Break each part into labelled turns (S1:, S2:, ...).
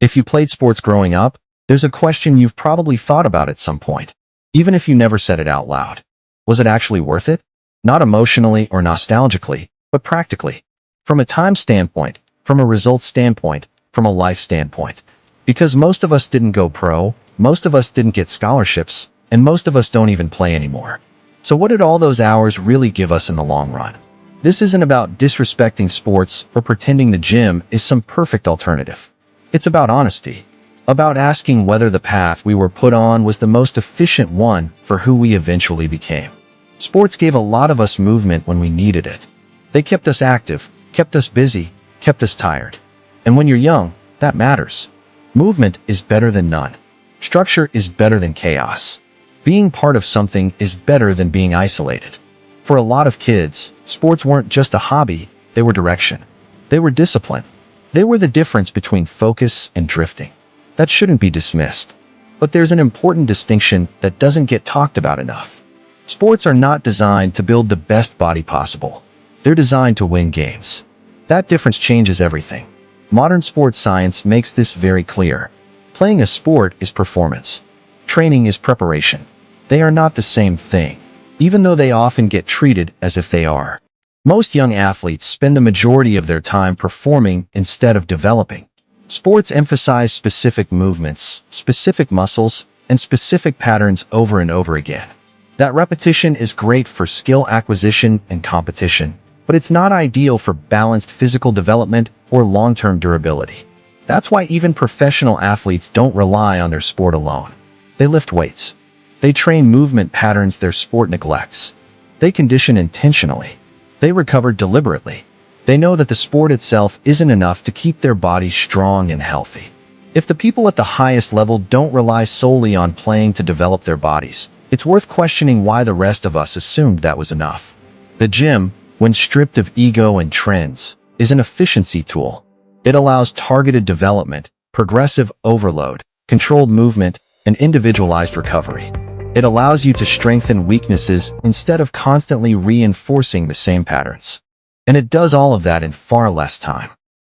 S1: If you played sports growing up, there's a question you've probably thought about at some point, even if you never said it out loud. Was it actually worth it? Not emotionally or nostalgically, but practically. From a time standpoint, from a results standpoint, from a life standpoint. Because most of us didn't go pro, most of us didn't get scholarships, and most of us don't even play anymore. So what did all those hours really give us in the long run? This isn't about disrespecting sports or pretending the gym is some perfect alternative. It's about honesty. About asking whether the path we were put on was the most efficient one for who we eventually became. Sports gave a lot of us movement when we needed it. They kept us active, kept us busy, kept us tired. And when you're young, that matters. Movement is better than none. Structure is better than chaos. Being part of something is better than being isolated. For a lot of kids, sports weren't just a hobby, they were direction. They were discipline. They were the difference between focus and drifting. That shouldn't be dismissed. But there's an important distinction that doesn't get talked about enough. Sports are not designed to build the best body possible. They're designed to win games. That difference changes everything. Modern sports science makes this very clear. Playing a sport is performance. Training is preparation. They are not the same thing, even though they often get treated as if they are. Most young athletes spend the majority of their time performing instead of developing. Sports emphasize specific movements, specific muscles, and specific patterns over and over again. That repetition is great for skill acquisition and competition, but it's not ideal for balanced physical development or long-term durability. That's why even professional athletes don't rely on their sport alone. They lift weights. They train movement patterns their sport neglects. They condition intentionally. They recover deliberately. They know that the sport itself isn't enough to keep their bodies strong and healthy. If the people at the highest level don't rely solely on playing to develop their bodies, it's worth questioning why the rest of us assumed that was enough. The gym, when stripped of ego and trends, is an efficiency tool. It allows targeted development, progressive overload, controlled movement, and individualized recovery. It allows you to strengthen weaknesses instead of constantly reinforcing the same patterns. And it does all of that in far less time.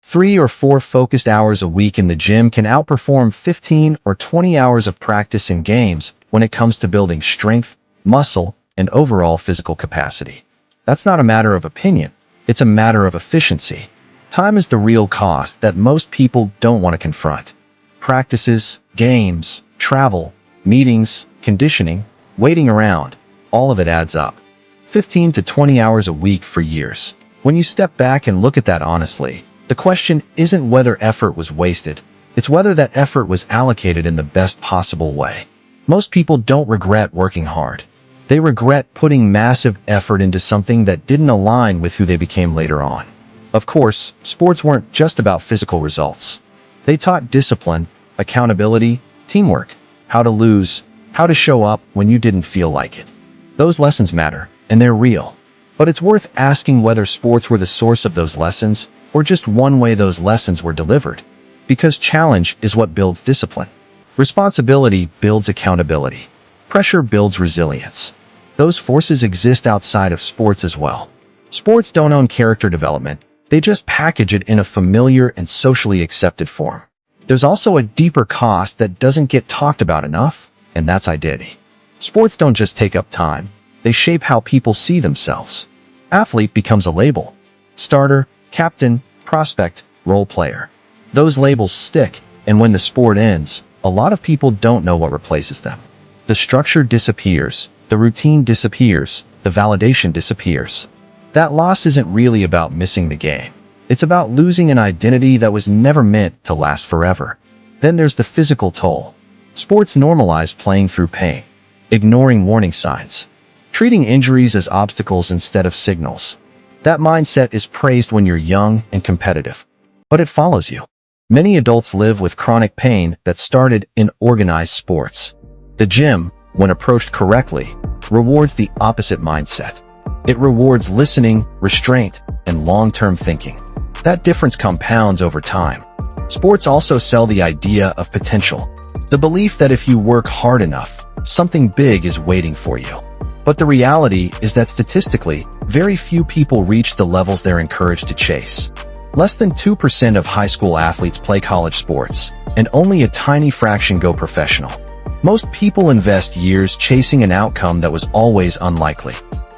S1: 3 or 4 focused hours a week in the gym can outperform 15 or 20 hours of practice in games when it comes to building strength, muscle, and overall physical capacity. That's not a matter of opinion, it's a matter of efficiency. Time is the real cost that most people don't want to confront. Practices, games, travel, meetings, conditioning, waiting around, all of it adds up. 15 to 20 hours a week for years. When you step back and look at that honestly, the question isn't whether effort was wasted, it's whether that effort was allocated in the best possible way. Most people don't regret working hard. They regret putting massive effort into something that didn't align with who they became later on. Of course, sports weren't just about physical results. They taught discipline, accountability, teamwork, how to lose, how to show up when you didn't feel like it. Those lessons matter, and they're real. But it's worth asking whether sports were the source of those lessons, or just one way those lessons were delivered. Because challenge is what builds discipline. Responsibility builds accountability. Pressure builds resilience. Those forces exist outside of sports as well. Sports don't own character development, they just package it in a familiar and socially accepted form. There's also a deeper cost that doesn't get talked about enough, and that's identity. Sports don't just take up time, they shape how people see themselves. Athlete becomes a label. Starter, captain, prospect, role player. Those labels stick, and when the sport ends, a lot of people don't know what replaces them. The structure disappears, the routine disappears, the validation disappears. That loss isn't really about missing the game. It's about losing an identity that was never meant to last forever. Then there's the physical toll. Sports normalize playing through pain, ignoring warning signs, treating injuries as obstacles instead of signals. That mindset is praised when you're young and competitive, but it follows you. Many adults live with chronic pain that started in organized sports. The gym, when approached correctly, rewards the opposite mindset. It rewards listening, restraint, and long-term thinking. That difference compounds over time. Sports also sell the idea of potential, the belief that if you work hard enough, something big is waiting for you. But the reality is that statistically, very few people reach the levels they're encouraged to chase. Less than 2% of high school athletes play college sports, and only a tiny fraction go professional. Most people invest years chasing an outcome that was always unlikely.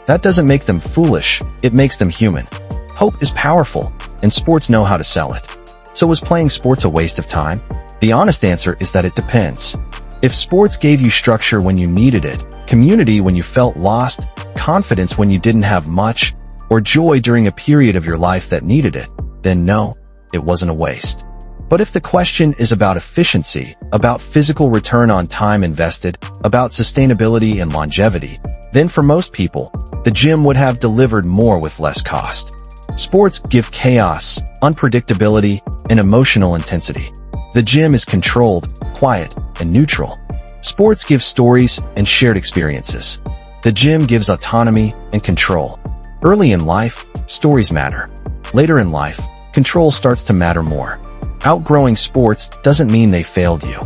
S1: That doesn't make them foolish, it makes them human. Hope is powerful, and sports know how to sell it. So was playing sports a waste of time? The honest answer is that it depends. If sports gave you structure when you needed it, community when you felt lost, confidence when you didn't have much, or joy during a period of your life that needed it, then no, it wasn't a waste. But if the question is about efficiency, about physical return on time invested, about sustainability and longevity, then for most people, the gym would have delivered more with less cost. Sports give chaos, unpredictability, and emotional intensity. The gym is controlled, quiet, and neutral. Sports give stories and shared experiences. The gym gives autonomy and control. Early in life, stories matter. Later in life, control starts to matter more. Outgrowing sports doesn't mean they failed you.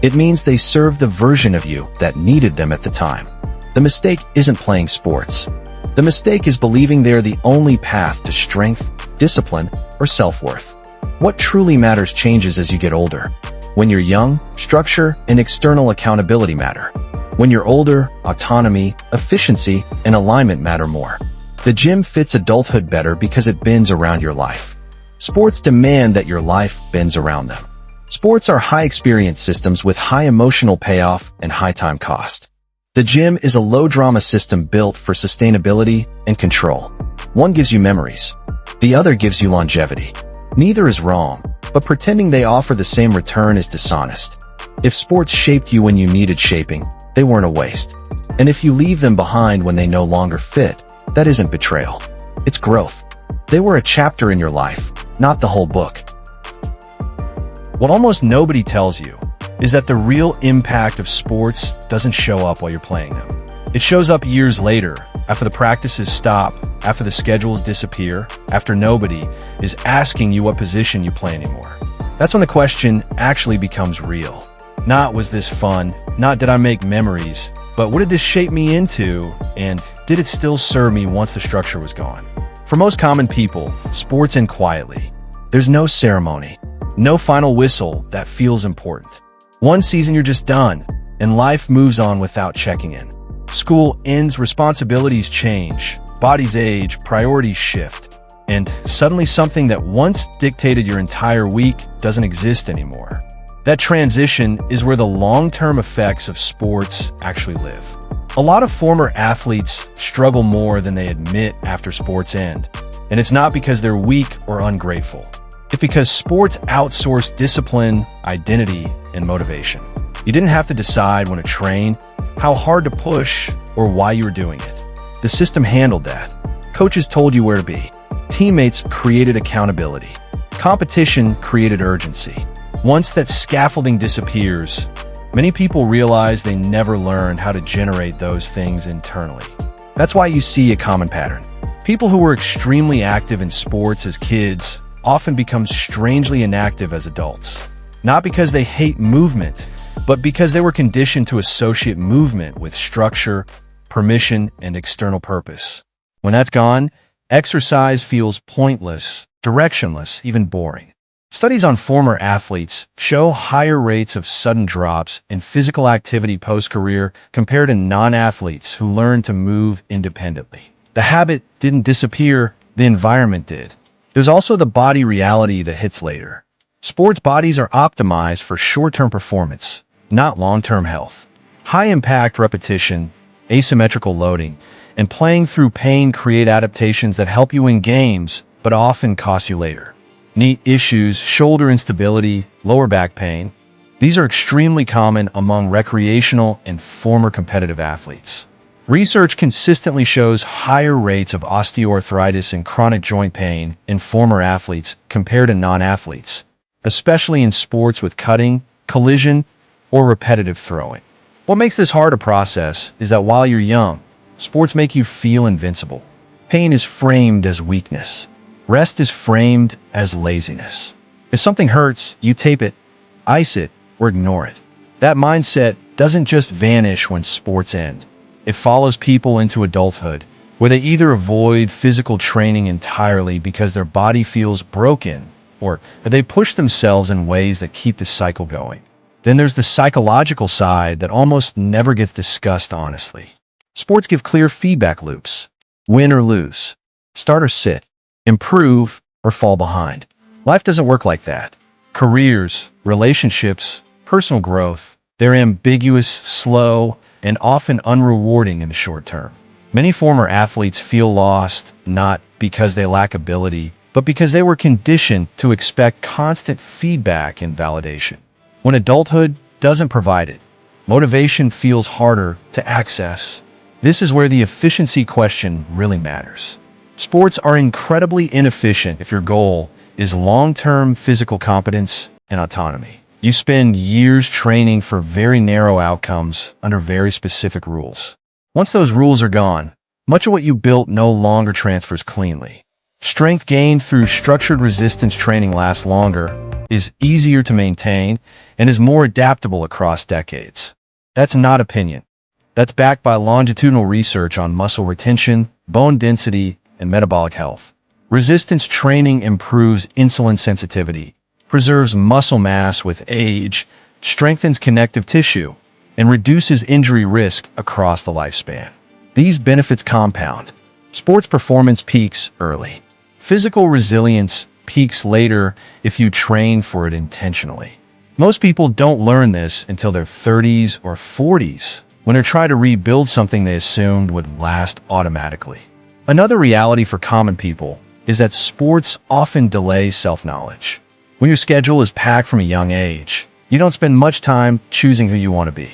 S1: It means they served the version of you that needed them at the time. The mistake isn't playing sports. The mistake is believing they're the only path to strength, discipline, or self-worth. What truly matters changes as you get older. When you're young, structure and external accountability matter. When you're older, autonomy, efficiency, and alignment matter more. The gym fits adulthood better because it bends around your life. Sports demand that your life bends around them. Sports are high-experience systems with high emotional payoff and high time cost. The gym is a low-drama system built for sustainability and control. One gives you memories. The other gives you longevity. Neither is wrong, but pretending they offer the same return is dishonest. If sports shaped you when you needed shaping, they weren't a waste. And if you leave them behind when they no longer fit, that isn't betrayal. It's growth. They were a chapter in your life, not the whole book.
S2: What almost nobody tells you is that the real impact of sports doesn't show up while you're playing them. It shows up years later, after the practices stop, after the schedules disappear, after nobody is asking you what position you play anymore. That's when the question actually becomes real. Not was this fun, not did I make memories, but what did this shape me into, and did it still serve me once the structure was gone? For most common people, sports end quietly. There's no ceremony, no final whistle that feels important. One season you're just done, and life moves on without checking in. School ends, responsibilities change, bodies age, priorities shift, and suddenly something that once dictated your entire week doesn't exist anymore. That transition is where the long-term effects of sports actually live. A lot of former athletes struggle more than they admit after sports end, and it's not because they're weak or ungrateful. It's because sports outsource discipline, identity, and motivation. You didn't have to decide when to train, how hard to push, or why you were doing it. The system handled that. Coaches told you where to be. Teammates created accountability. Competition created urgency. Once that scaffolding disappears, many people realize they never learned how to generate those things internally. That's why you see a common pattern. People who were extremely active in sports as kids often become strangely inactive as adults. Not because they hate movement, but because they were conditioned to associate movement with structure, permission, and external purpose. When that's gone, exercise feels pointless, directionless, even boring. Studies on former athletes show higher rates of sudden drops in physical activity post-career compared to non-athletes who learned to move independently. The habit didn't disappear, the environment did. There's also the body reality that hits later. Sports bodies are optimized for short-term performance, not long-term health. High-impact repetition, asymmetrical loading, and playing through pain create adaptations that help you in games, but often cost you later. Knee issues, shoulder instability, lower back pain. These are extremely common among recreational and former competitive athletes. Research consistently shows higher rates of osteoarthritis and chronic joint pain in former athletes compared to non-athletes, especially in sports with cutting, collision, or repetitive throwing. What makes this hard to process is that while you're young, sports make you feel invincible. Pain is framed as weakness. Rest is framed as laziness. If something hurts, you tape it, ice it, or ignore it. That mindset doesn't just vanish when sports end. It follows people into adulthood, where they either avoid physical training entirely because their body feels broken, or they push themselves in ways that keep the cycle going. Then there's the psychological side that almost never gets discussed honestly. Sports give clear feedback loops. Win or lose. Start or sit. Improve or fall behind. Life doesn't work like that. Careers, relationships, personal growth, they're ambiguous, slow, and often unrewarding in the short term. Many former athletes feel lost, not because they lack ability, but because they were conditioned to expect constant feedback and validation. When adulthood doesn't provide it, motivation feels harder to access. This is where the efficiency question really matters. Sports are incredibly inefficient if your goal is long-term physical competence and autonomy. You spend years training for very narrow outcomes under very specific rules. Once those rules are gone, much of what you built no longer transfers cleanly. Strength gained through structured resistance training lasts longer, is easier to maintain, and is more adaptable across decades. That's not opinion. That's backed by longitudinal research on muscle retention, bone density, and metabolic health. Resistance training improves insulin sensitivity, preserves muscle mass with age, strengthens connective tissue, and reduces injury risk across the lifespan. These benefits compound. Sports performance peaks early. Physical resilience peaks later if you train for it intentionally. Most people don't learn this until their 30s or 40s, when they're trying to rebuild something they assumed would last automatically. Another reality for common people is that sports often delay self-knowledge. When your schedule is packed from a young age, you don't spend much time choosing who you want to be.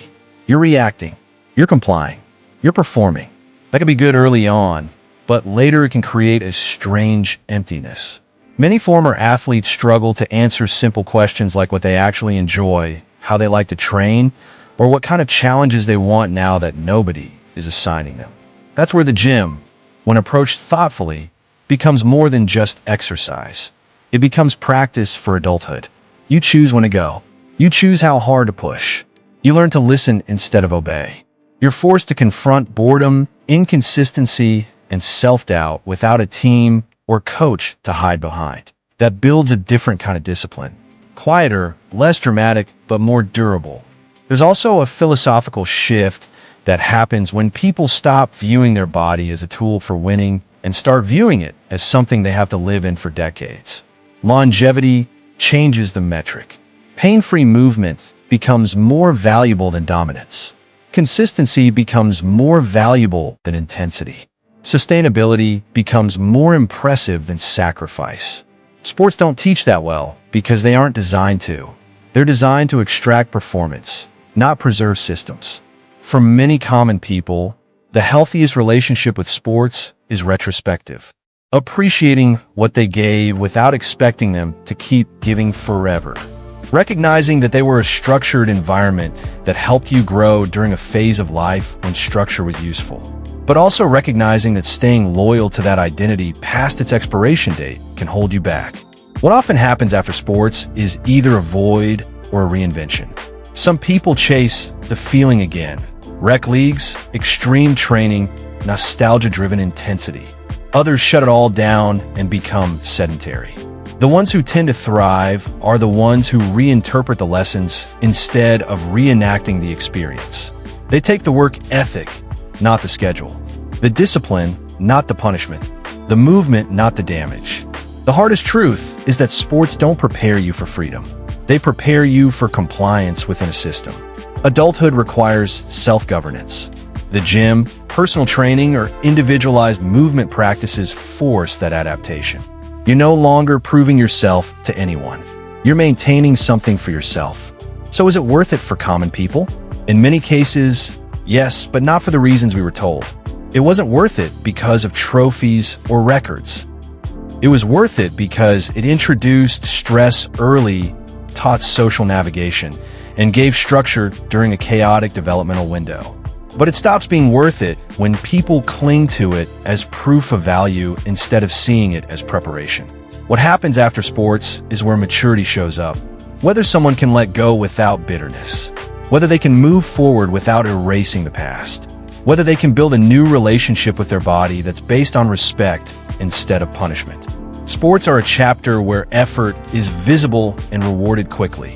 S2: You're reacting, you're complying, you're performing. That can be good early on, but later it can create a strange emptiness. Many former athletes struggle to answer simple questions like what they actually enjoy, how they like to train, or what kind of challenges they want now that nobody is assigning them. That's where the gym, when approached thoughtfully, becomes more than just exercise. It becomes practice for adulthood. You choose when to go. You choose how hard to push. You learn to listen instead of obey. You're forced to confront boredom, inconsistency, and self-doubt without a team or coach to hide behind. That builds a different kind of discipline. Quieter, less dramatic, but more durable. There's also a philosophical shift that happens when people stop viewing their body as a tool for winning and start viewing it as something they have to live in for decades. Longevity changes the metric. Pain-free movement becomes more valuable than dominance. Consistency becomes more valuable than intensity. Sustainability becomes more impressive than sacrifice. Sports don't teach that well because they aren't designed to. They're designed to extract performance, not preserve systems. For many common people, the healthiest relationship with sports is retrospective. Appreciating what they gave without expecting them to keep giving forever. Recognizing that they were a structured environment that helped you grow during a phase of life when structure was useful. But also recognizing that staying loyal to that identity past its expiration date can hold you back. What often happens after sports is either a void or a reinvention. Some people chase the feeling again. Rec leagues, extreme training, nostalgia-driven intensity. Others shut it all down and become sedentary. The ones who tend to thrive are the ones who reinterpret the lessons instead of reenacting the experience. They take the work ethic, not the schedule. The discipline, not the punishment. The movement, not the damage. The hardest truth is that sports don't prepare you for freedom. They prepare you for compliance within a system. Adulthood requires self-governance. The gym, personal training, or individualized movement practices force that adaptation. You're no longer proving yourself to anyone. You're maintaining something for yourself. So is it worth it for common people? In many cases, yes, but not for the reasons we were told. It wasn't worth it because of trophies or records. It was worth it because it introduced stress early, taught social navigation, and gave structure during a chaotic developmental window. But it stops being worth it when people cling to it as proof of value instead of seeing it as preparation. What happens after sports is where maturity shows up. Whether someone can let go without bitterness. Whether they can move forward without erasing the past. whether they can build a new relationship with their body that's based on respect instead of punishment. Sports are a chapter where effort is visible and rewarded quickly.